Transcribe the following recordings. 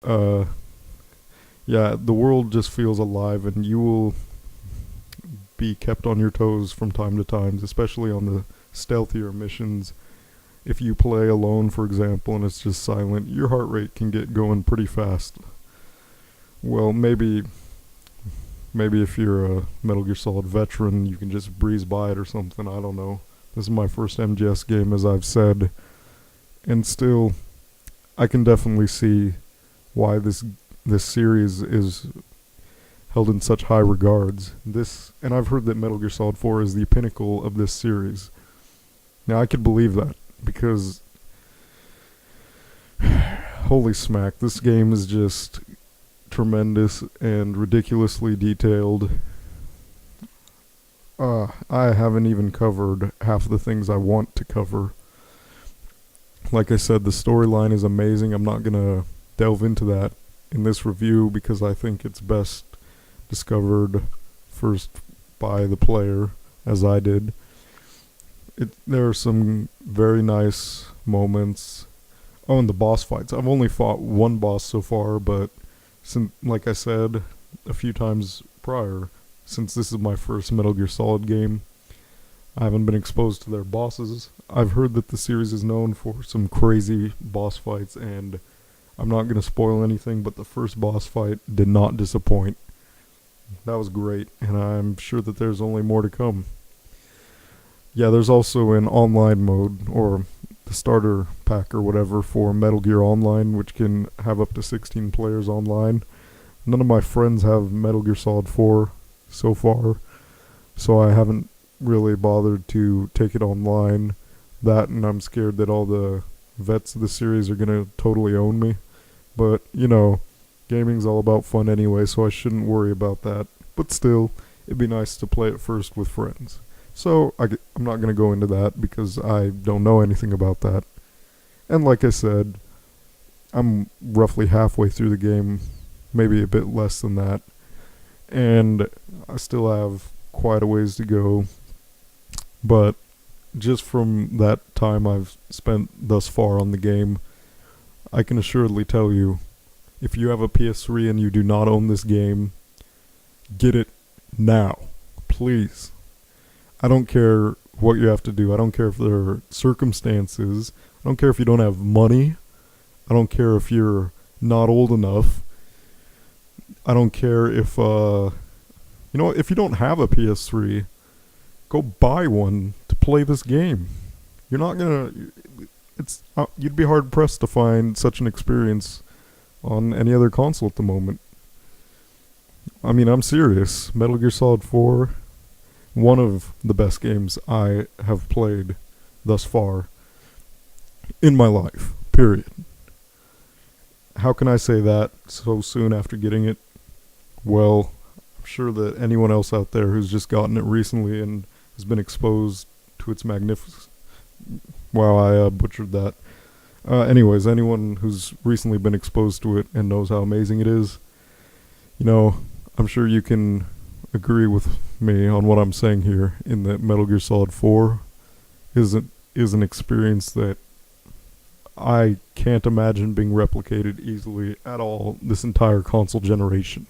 Uh, yeah, the world just feels alive, and you will be kept on your toes from time to time, especially on the stealthier missions. If you play alone, for example, and it's just silent, your heart rate can get going pretty fast. Well, maybe if you're a Metal Gear Solid veteran, you can just breeze by it or something. I don't know. This is my first MGS game, as I've said, and still, I can definitely see why this series is held in such high regards. And I've heard that Metal Gear Solid 4 is the pinnacle of this series. Now I could believe that because holy smack, this game is just tremendous and ridiculously detailed. I haven't even covered half the things I want to cover. Like I said, the storyline is amazing. I'm not gonna delve into that in this review because I think it's best discovered first by the player, as I did. There are some very nice moments. Oh, and the boss fights. I've only fought one boss so far, but like I said a few times prior, since this is my first Metal Gear Solid game, I haven't been exposed to their bosses. I've heard that the series is known for some crazy boss fights, and I'm not going to spoil anything, but the first boss fight did not disappoint. That was great, and I'm sure that there's only more to come. Yeah, there's also an online mode, or the starter pack or whatever, for Metal Gear Online, which can have up to 16 players online. None of my friends have Metal Gear Solid 4 so far, so I haven't really bothered to take it online. That, and I'm scared that all the vets of the series are going to totally own me. But, gaming's all about fun anyway, so I shouldn't worry about that. But still, it'd be nice to play it first with friends. So I'm not going to go into that because I don't know anything about that. And like I said, I'm roughly halfway through the game, maybe a bit less than that. And I still have quite a ways to go. But just from that time I've spent thus far on the game, I can assuredly tell you, if you have a PS3 and you do not own this game, get it now. Please. I don't care what you have to do. I don't care if there are circumstances. I don't care if you don't have money. I don't care if you're not old enough. I don't care if, if you don't have a PS3, go buy one to play this game. You're not gonna, you'd be hard pressed to find such an experience on any other console at the moment. I mean, I'm serious. Metal Gear Solid 4, one of the best games I have played thus far in my life, period. How can I say that so soon after getting it? Well, I'm sure that anyone else out there who's just gotten it recently and has been exposed to its magnificence. Wow, I butchered that. Anyways, anyone who's recently been exposed to it and knows how amazing it is, I'm sure you can agree with me on what I'm saying here, in that Metal Gear Solid 4 is an experience that I can't imagine being replicated easily at all this entire console generation.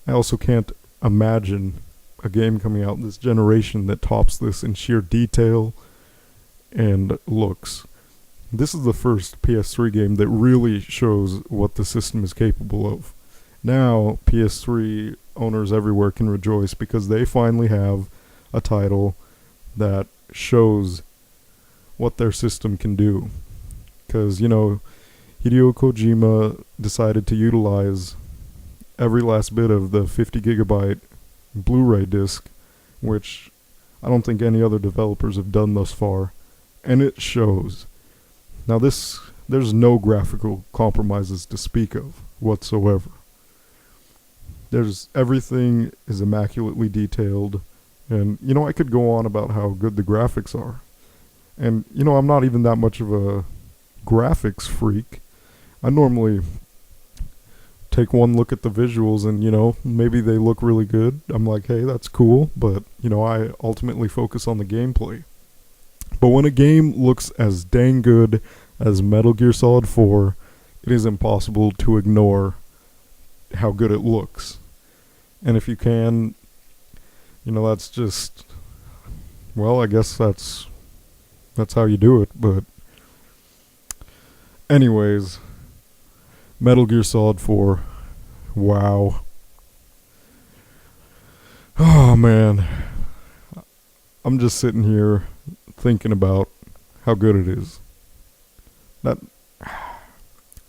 I also can't imagine a game coming out this generation that tops this in sheer detail and looks. This is the first PS3 game that really shows what the system is capable of. Now, PS3 owners everywhere can rejoice because they finally have a title that shows what their system can do. Because, Hideo Kojima decided to utilize every last bit of the 50 gigabyte Blu-ray disc, which I don't think any other developers have done thus far, and it shows. Now there's no graphical compromises to speak of whatsoever. Everything is immaculately detailed, and I could go on about how good the graphics are. And I'm not even that much of a graphics freak. I normally take one look at the visuals and maybe they look really good. I'm like, hey, that's cool, but I ultimately focus on the gameplay. But when a game looks as dang good as Metal Gear Solid 4, it is impossible to ignore how good it looks. And if you can, that's just, well, I guess that's how you do it. But anyways, Metal Gear Solid 4. Wow. Oh man. I'm just sitting here thinking about how good it is. That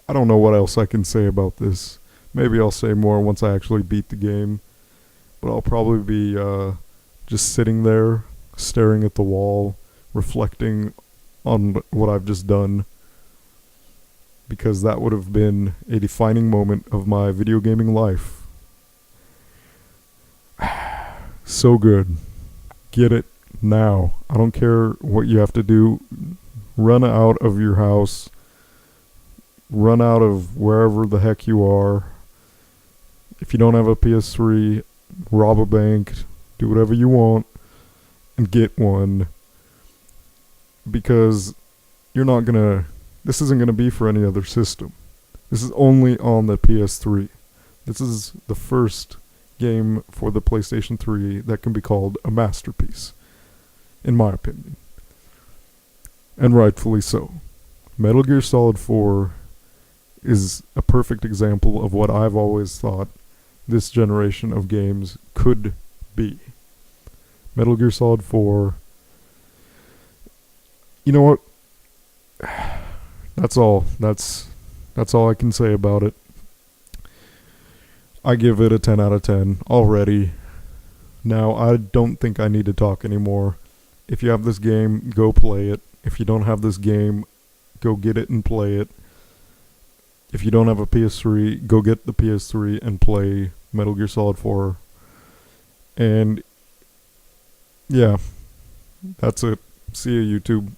I don't know what else I can say about this. Maybe I'll say more once I actually beat the game. But I'll probably be just sitting there, staring at the wall, reflecting on what I've just done. Because that would have been a defining moment of my video gaming life. So good. Get it now. I don't care what you have to do. Run out of your house. Run out of wherever the heck you are. If you don't have a PS3, rob a bank, do whatever you want, and get one. Because this isn't gonna be for any other system. This is only on the PS3. This is the first game for the PlayStation 3 that can be called a masterpiece, in my opinion. And rightfully so. Metal Gear Solid 4 is a perfect example of what I've always thought this generation of games could be. Metal Gear Solid 4. You know what? That's all. That's all I can say about it. I give it a 10 out of 10 already. Now, I don't think I need to talk anymore. If you have this game, go play it. If you don't have this game, go get it and play it. If you don't have a PS3, go get the PS3 and play Metal Gear Solid 4. And yeah, that's it. See you, YouTube.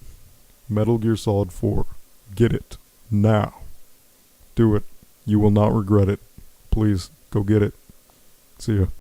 Metal Gear Solid 4. Get it now. Do it. You will not regret it. Please go get it. See ya.